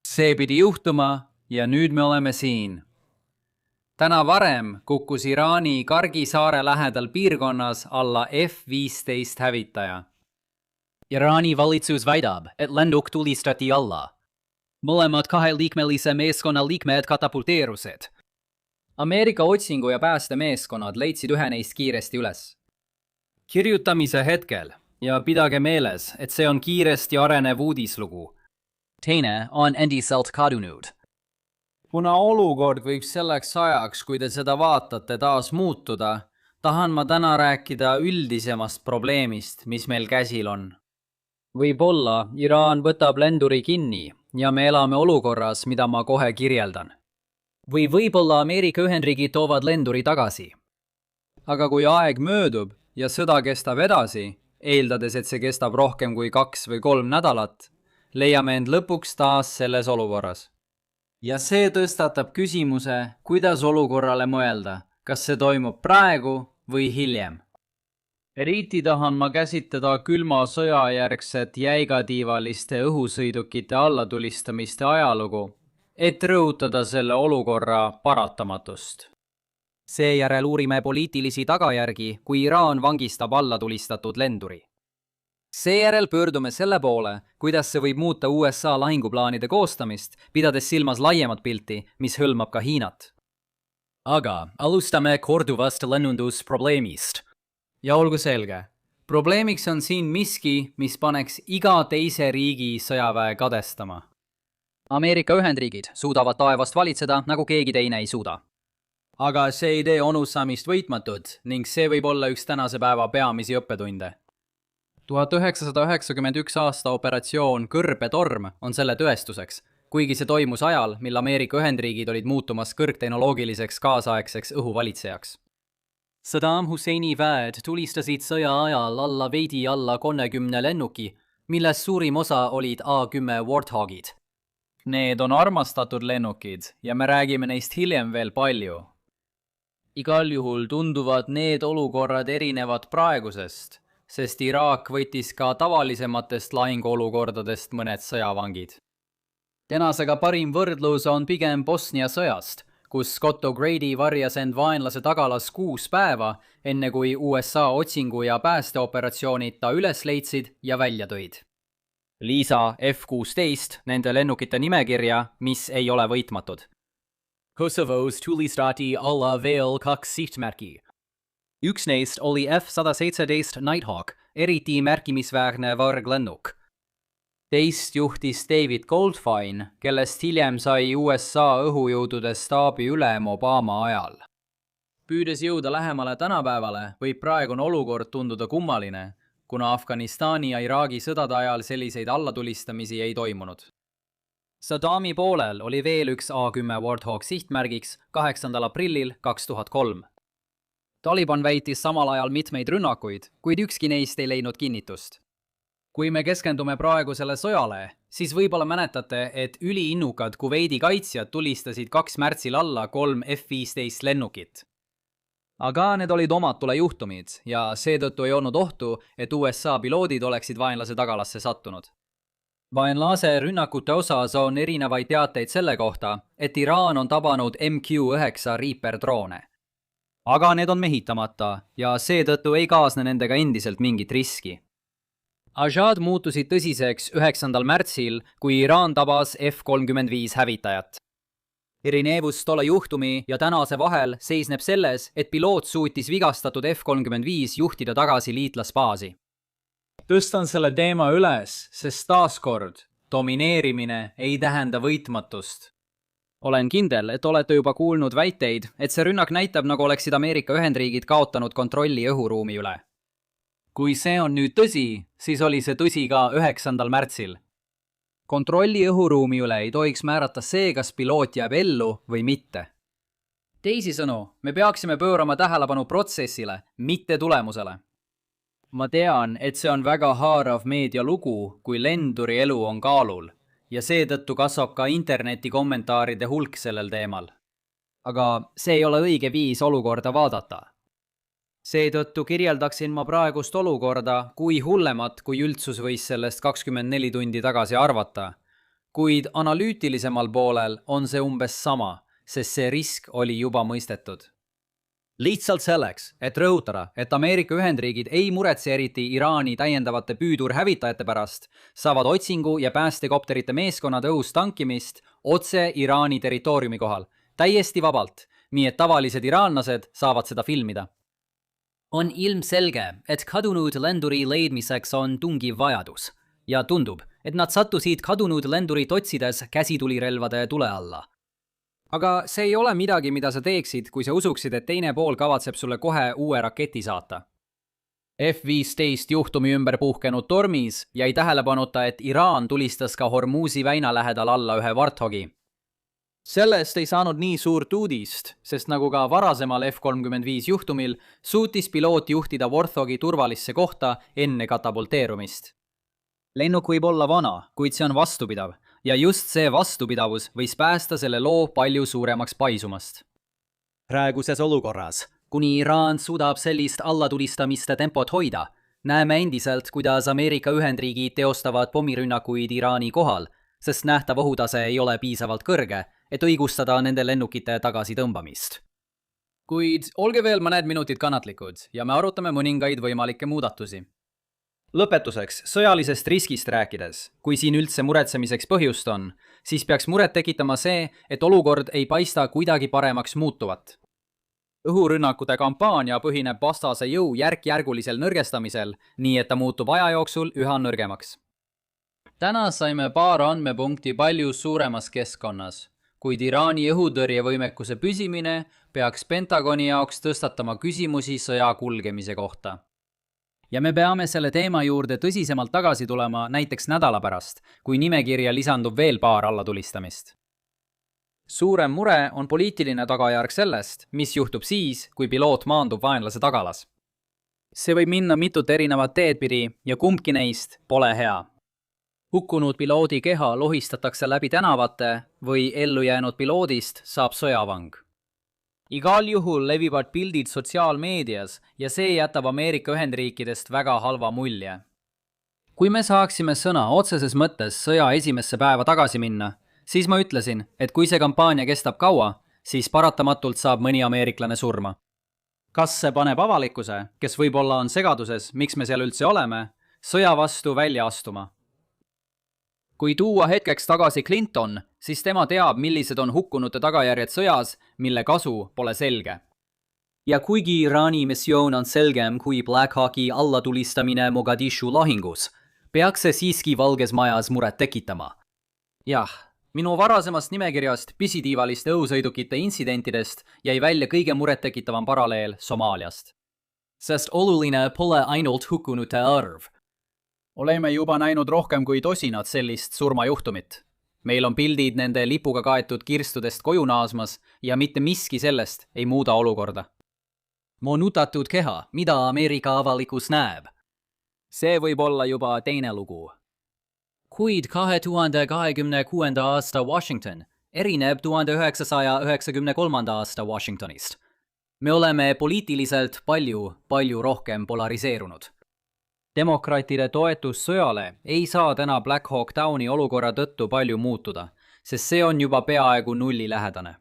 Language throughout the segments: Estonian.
See pidi juhtuma ja nüüd me oleme siin. Täna varem kukkus Iraani Kargi saare lähedal piirkonnas alla F-15 hävitaja. Iraani valitsus väidab, et lennuk tulistati alla. Mõlemad kaheliikmelise meeskonna liikmed katapulteerusid. Ameerika otsingu- ja päästemeeskonnad leidsid ühe neist kiiresti üles. Kirjutamise hetkel, ja pidage meeles, et see on kiiresti arenev uudislugu. Teine on endiselt kadunud. Kuna olukord võib selleks ajaks, kui te seda vaatate, taas muutuda, tahan ma täna rääkida üldisemast probleemist, mis meil käsil on. Võib-olla Iraan võtab lenduri kinni ja me elame olukorras, mida ma kohe kirjeldan. Või võib-olla Ameerika Ühendriigid toovad lenduri tagasi. Aga kui aeg möödub ja sõda kestab edasi, eeldades, et see kestab rohkem kui 2 või 3 nädalat, leiame end lõpuks taas selles olukorras. Ja see tõstatab küsimuse, kuidas olukorrale mõelda, kas see toimub praegu või hiljem. Eriti tahan ma käsitleda külma sõjajärgset jäigatiivaliste õhusõidukite allatulistamiste ajalugu, et rõhutada selle olukorra paratamatust. Seejärel uurime poliitilisi tagajärgi, kui Iraan vangistab allatulistatud lenduri. Seejärel pöördume selle poole, kuidas see võib muuta USA lahinguplaanide koostamist, pidades silmas laiemat pilti, mis hõlmab ka Hiinat. Aga alustame korduvast lennundusprobleemist. Ja olgu selge, probleemiks on siin miski, mis paneks iga teise riigi sõjaväe kadestama. Ameerika Ühendriigid suudavad taevast valitseda, nagu keegi teine ei suuda. Aga see ei tee onusamist võitmatud ning see võib olla üks tänase päeva peamisi õppetunde. 1991 aasta operatsioon Kõrbetorm on selle tõestuseks, kuigi see toimus ajal, mil Ameerika Ühendriigid olid muutumas kõrgtehnoloogiliseks kaasaegseks õhuvalitsejaks. Saddam Husseini väed tulistasid sõja ajal alla veidi alla 30 lennuki, millest suurim osa olid A-10 Warthogid. Need on armastatud lennukid ja me räägime neist hiljem veel palju. Igal juhul tunduvad need olukorrad erinevad praegusest, sest Iraak võttis ka tavalisematest lahinguolukordadest mõned sõjavangid. Tänasega parim võrdlus on pigem Bosnia sõjast, kus Scott O'Grady varjas end vaenlase tagalas 6 päeva, enne kui USA otsingu- ja päästeoperatsioonid ta üles leidsid ja välja tõid. Lisa F-16 nende lennukite nimekirja, mis ei ole võitmatud. Kosovos tulistati alla veel 2 sihtmärki. Üks neist oli F-117 Nighthawk, eriti märkimisväärne varglennuk. Teist juhtis David Goldfein, kellest hiljem sai USA õhujõudude staabi ülem Obama ajal. Püüdes jõuda lähemale tänapäevale, võib praegune olukord tunduda kummaline, kuna Afganistani ja Iraagi sõdade ajal selliseid allatulistamisi ei toimunud. Saddami poolel oli veel üks A-10 Warthog sihtmärgiks 8. aprillil 2003. Taliban väitis samal ajal mitmeid rünnakuid, kuid ükski neist ei leidnud kinnitust. Kui me keskendume praegusele sõjale, siis võib-olla mäletate, et üliinnukad Kuveidi kaitsjad tulistasid 2 märtsil alla 3 F-15 lennukit. Aga need olid omatule juhtumid ja seetõttu ei olnud ohtu, et USA piloodid oleksid vaenlase tagalasse sattunud. Vaenlase rünnakute osas on erinevaid teateid selle kohta, et Iraan on tabanud MQ-9 Reaper droone. Aga need on mehitamata ja seetõttu ei kaasne nendega endiselt mingit riski. Ajad muutusid tõsiseks 9. märtsil, kui Iraan tabas F-35 hävitajat. Erinevus tolle juhtumi ja tänase vahel seisneb selles, et piloot suutis vigastatud F-35 juhtida tagasi liitlasbaasi. Tõstan selle teema üles, sest taaskord domineerimine ei tähenda võitmatust. Olen kindel, et olete juba kuulnud väiteid, et see rünnak näitab, nagu oleksid Ameerika Ühendriigid kaotanud kontrolli õhuruumi üle. Kui see on nüüd tõsi, siis oli see tõsi ka 9. märtsil. Kontrolli õhuruumi üle ei tohiks määrata see, kas piloot jääb ellu või mitte. Teisisõnu, me peaksime pöörama tähelepanu protsessile, mitte tulemusele. Ma tean, et see on väga haarav meedialugu, kui lenduri elu on kaalul ja seetõttu kasvab ka interneti kommentaaride hulk sellel teemal. Aga see ei ole õige viis olukorda vaadata. Seetõttu kirjeldaksin ma praegust olukorda kui hullemat, kui üldsus võis sellest 24 tundi tagasi arvata, kuid analüütilisemal poolel on see umbes sama, sest see risk oli juba mõistetud. Lihtsalt selleks, et rõhutada, et Ameerika Ühendriigid ei muretse eriti Iraani täiendavate püüdurhävitajate pärast, saavad otsingu- ja päästekopterite meeskonnad õhus tankimist otse Iraani territooriumi kohal, täiesti vabalt, nii et tavalised iraanlased saavad seda filmida. On ilmselge, et kadunud lenduri leidmiseks on tungiv vajadus ja tundub, et nad sattusid kadunud lendurit otsides käsitulirelvade tule alla. Aga see ei ole midagi, mida sa teeksid, kui sa usuksid, et teine pool kavatseb sulle kohe uue raketi saata. F-15 juhtumi ümber puhkenud tormis jäi tähelepanuta, et Iraan tulistas ka Hormuzi väina lähedal alla ühe Warthogi. Sellest ei saanud nii suurt uudist, sest nagu ka varasemal F-35 juhtumil, suutis piloot juhtida Warthogi turvalisse kohta enne katapulteerumist. Lennuk võib olla vana, kuid see on vastupidav ja just see vastupidavus võis päästa selle loo palju suuremaks paisumast. Praeguses olukorras, kuni Iraan suudab sellist allatulistamiste tempot hoida, näeme endiselt, kuidas Ameerika Ühendriigid teostavad pommirünnakuid Iraani kohal, sest nähtav ohutase ei ole piisavalt kõrge, et õigustada nende lennukite tagasitõmbamist. Kuid olge veel mõned minutid kannatlikud ja me arutame mõningaid võimalikke muudatusi. Lõpetuseks, sõjalisest riskist rääkides, kui siin üldse muretsemiseks põhjust on, siis peaks muret tekitama see, et olukord ei paista kuidagi paremaks muutuvat. Õhurünnakute kampaania põhineb vastase jõu järk-järgulisel nõrgestamisel, nii et ta muutub aja jooksul üha nõrgemaks. Täna saime paar andmepunkti palju suuremas keskkonnas, kuid Iraani õhutõrjevõimekuse püsimine peaks Pentagoni jaoks tõstatama küsimusi sõja kulgemise kohta. Ja me peame selle teema juurde tõsisemalt tagasi tulema näiteks nädala pärast, kui nimekirja lisandub veel paar allatulistamist. Suurem mure on poliitiline tagajärg sellest, mis juhtub siis, kui piloot maandub vaenlase tagalas. See võib minna mitut erinevat teed pidi ja kumbki neist pole hea. Hukkunud piloodi keha lohistatakse läbi tänavate või ellujäänud piloodist saab sõjavang. Igal juhul levivad pildid sotsiaalmeedias ja see jätab Ameerika Ühendriikidest väga halva mulje. Kui me saaksime sõna otseses mõttes sõja esimesse päeva tagasi minna, siis ma ütlesin, et kui see kampaania kestab kaua, siis paratamatult saab mõni ameeriklane surma. Kas see paneb avalikkuse, kes võib-olla on segaduses, miks me seal üldse oleme, sõja vastu välja astuma? Kui tuua hetkeks tagasi Clinton, siis tema teab, millised on hukkunute tagajärjed sõjas, mille kasu pole selge. Ja kuigi Iraani missioon on selgem kui Black Hawki allatulistamine Mogadishu lahingus, peaks see siiski Valges Majas muret tekitama. Jah, minu varasemast nimekirjast pisitiivaliste õhusõidukite intsidentidest jäi välja kõige murettekitavam paralleel Somaaliast. Sest oluline pole ainult hukkunute arv. Oleme juba näinud rohkem kui tosinad sellist surmajuhtumit. Meil on pildid nende lipuga kaetud kirstudest koju naasmas ja mitte miski sellest ei muuda olukorda. Moonutatud keha, mida Ameerika avalikkus näeb. See võib olla juba teine lugu. Kuid 2026. aasta Washington erineb 1993. aasta Washingtonist. Me oleme poliitiliselt palju rohkem polariseerunud. Demokraatide toetus sõjale ei saa täna Black Hawk Downi olukorra tõttu palju muutuda, sest see on juba peaaegu nulli lähedane.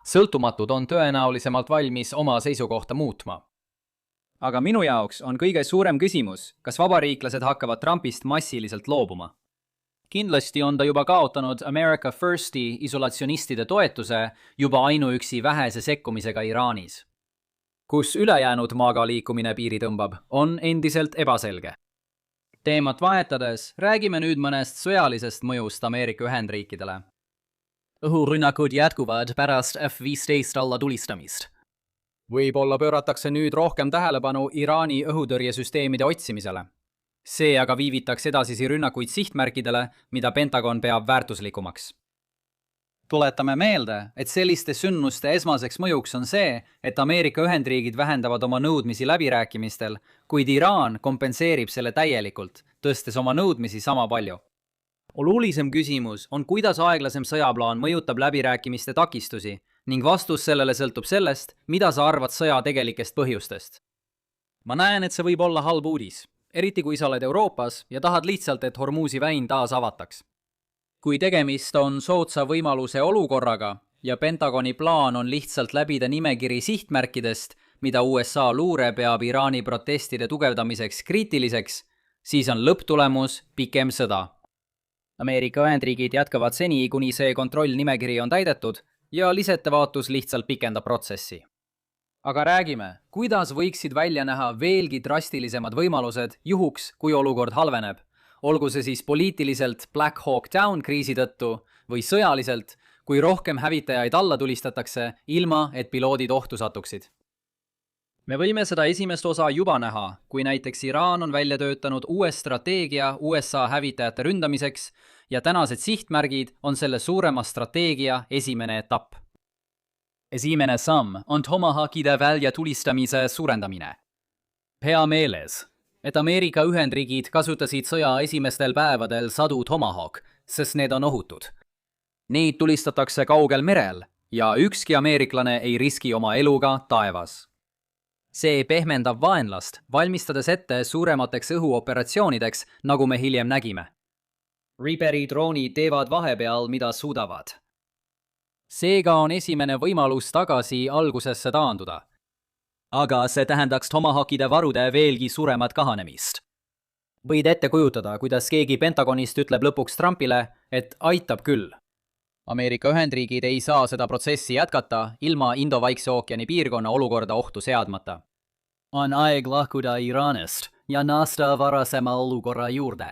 Sõltumatud on tõenäolisemalt valmis oma seisukohta muutma. Aga minu jaoks on kõige suurem küsimus, kas vabariiklased hakkavad Trumpist massiliselt loobuma. Kindlasti on ta juba kaotanud America Firsti isolatsionistide toetuse juba ainuüksi vähese sekkumisega Iraanis. Kus ülejäänud maaga liikumine piiri tõmbab, on endiselt ebaselge. Teemat vahetades räägime nüüd mõnest sõjalisest mõjust Ameerika Ühendriikidele. Õhurünnakud jätkuvad pärast F-15 allatulistamist. Võib-olla pööratakse nüüd rohkem tähelepanu Iraani õhutõrjesüsteemide otsimisele. See aga viivitaks edasisi rünnakuid sihtmärkidele, mida Pentagon peab väärtuslikumaks. Tuletame meelde, et selliste sündmuste esmaseks mõjuks on see, et Ameerika Ühendriigid vähendavad oma nõudmisi läbirääkimistel, kuid Iraan kompenseerib selle täielikult, tõstes oma nõudmisi sama palju. Olulisem küsimus on, kuidas aeglasem sõjaplaan mõjutab läbirääkimiste takistusi ning vastus sellele sõltub sellest, mida sa arvad sõja tegelikest põhjustest. Ma näen, et see võib olla halb uudis, eriti kui sa oled Euroopas ja tahad lihtsalt, et Hormuzi väin taas avataks. kui tegemist on soodsa võimaluse olukorraga ja Pentagoni plaan on lihtsalt läbida nimekiri sihtmärkidest, mida USA luure peab Iraani protestide tugevdamiseks kriitiliseks, siis on lõpptulemus pikem sõda. Ameerika Ühendriigid jätkavad seni, kuni see kontrollnimekiri on täidetud ja lisetevaatus lihtsalt pikendab protsessi. Aga räägime, kuidas võiksid välja näha veelgi drastilisemad võimalused juhuks, kui olukord halveneb, olgu see siis poliitiliselt Black Hawk Down kriisi tõttu või sõjaliselt, kui rohkem hävitajaid alla tulistatakse, ilma et piloodid ohtu satuksid. Me võime seda esimest osa juba näha, kui näiteks Iraan on välja töötanud uue strateegia USA hävitajate ründamiseks ja tänased sihtmärgid on selle suurema strateegia esimene etapp. Esimene samm on Tomahawkide väljatulistamise suurendamine. Pea meeles, et Ameerika Ühendriigid kasutasid sõja esimestel päevadel sadu Tomahawk, sest need on ohutud. Neid tulistatakse kaugel merel ja ükski ameeriklane ei riski oma eluga taevas. See pehmendab vaenlast, valmistades ette suuremateks õhuoperatsioonideks, nagu me hiljem nägime. Reaperi droonid teevad vahepeal, mida suudavad. Seega on esimene võimalus tagasi algusesse taanduda. Aga see tähendaks Tomahawkide varude veelgi suuremat kahanemist. Võid ette kujutada, kuidas keegi Pentagonist ütleb lõpuks Trumpile, et aitab küll. Ameerika Ühendriigid ei saa seda protsessi jätkata ilma Indo-Vaikse ookeani piirkonna olukorda ohtu seadmata. On aeg lahkuda Iraanist ja naasta varasema olukorra juurde.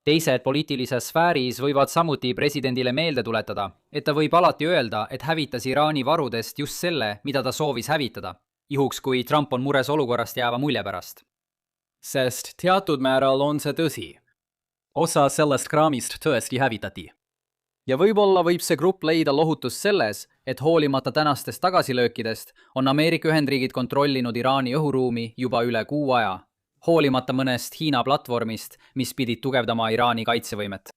Teised poliitilises sfääris võivad samuti presidendile meelde tuletada, et ta võib alati öelda, et hävitas Iraani varudest just selle, mida ta soovis hävitada, juhuks kui Trump on mures olukorrast jääva mulje pärast. Sest teatud määral on see tõsi. Osa sellest kraamist tõesti hävitati. Ja võib-olla võib see grupp leida lohutust selles, et hoolimata tänastest tagasilöökidest on Ameerika Ühendriigid kontrollinud Iraani õhuruumi juba üle kuu aja, hoolimata mõnest Hiina platvormist, mis pidid tugevdama Iraani kaitsevõimet.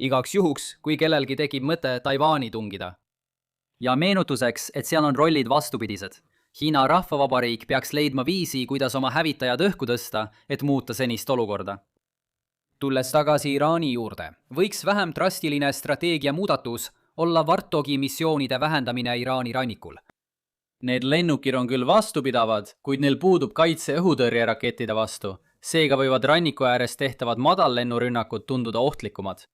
Igaks juhuks, kui kellelgi tekib mõte Taiwani tungida. Ja meenutuseks, et seal on rollid vastupidised. Hiina Rahvavabariik peaks leidma viisi, kuidas oma hävitajad õhku tõsta, et muuta senist olukorda. Tulles tagasi Iraani juurde, võiks vähem drastiline strateegia muudatus olla Vartogi missioonide vähendamine Iraani rannikul. Need lennukid on küll vastupidavad, kuid neil puudub kaitse õhutõrjerakettide vastu, seega võivad ranniku ääres tehtavad madallennurünnakud tunduda ohtlikumad.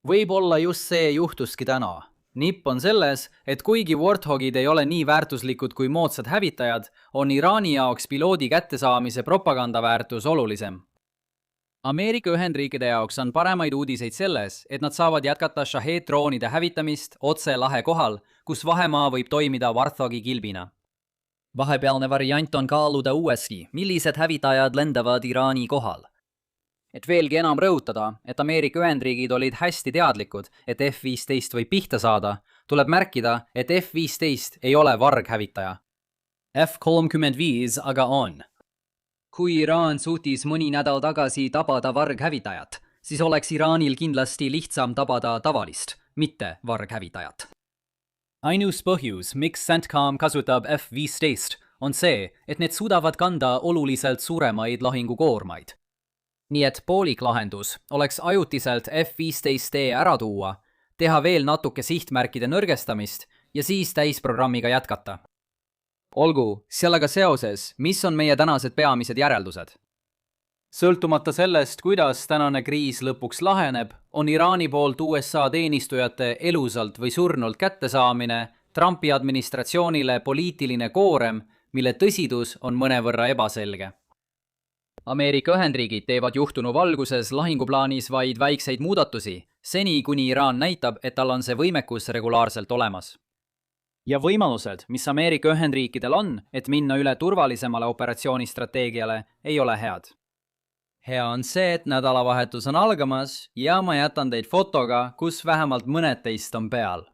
Võib-olla just see juhtuski täna. Nipp on selles, et kuigi Warthogid ei ole nii väärtuslikud kui moodsad hävitajad, on Iraani jaoks piloodi kättesaamise propagandaväärtus olulisem. Ameerika Ühendriikide jaoks on paremaid uudiseid selles, et nad saavad jätkata Shahed-droonide hävitamist otse lahe kohal, kus vahemaa võib toimida Warthogi kilbina. Vahepealne variant on kaaluda uuesti, millised hävitajad lendavad Iraani kohal. Et veelgi enam rõhutada, et Ameerika Ühendriigid olid hästi teadlikud, et F-15 võib pihta saada, tuleb märkida, et F-15 ei ole varghävitaja. F-35 aga on. Kui Iraan suutis mõni nädal tagasi tabada varghävitajat, siis oleks Iraanil kindlasti lihtsam tabada tavalist, mitte varghävitajat. Ainus põhjus, miks CENTCOM kasutab F-15, on see, et need suudavad kanda oluliselt suuremaid lahingukoormaid. Nii et poolik lahendus oleks ajutiselt F-15D ära tuua, teha veel natuke sihtmärkide nõrgestamist ja siis täisprogrammiga jätkata. Olgu, sellega seoses, mis on meie tänased peamised järeldused? Sõltumata sellest, kuidas tänane kriis lõpuks laheneb, on Iraani poolt USA teenistujate elusalt või surnult kättesaamine Trumpi administratsioonile poliitiline koorem, mille tõsidus on mõnevõrra ebaselge. Ameerika Ühendriigid teevad juhtunu valguses lahinguplaanis vaid väikseid muudatusi, seni kuni Iraan näitab, et tal on see võimekus regulaarselt olemas. Ja võimalused, mis Ameerika Ühendriikidel on, et minna üle turvalisemale operatsioonistrateegiale, ei ole head. Hea on see, et nädalavahetus on algamas ja ma jätan teid fotoga, kus vähemalt mõned teist on peal.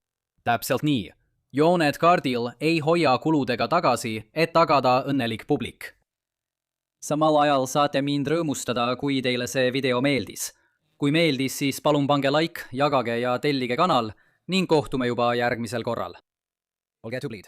Täpselt nii. Jooned kaardil ei hoia kuludega tagasi, et tagada õnnelik publik. Samal ajal saate mind rõõmustada, kui teile see video meeldis. Kui meeldis, siis palun pange like, jagage ja tellige kanal ning kohtume juba järgmisel korral. Olge tublid!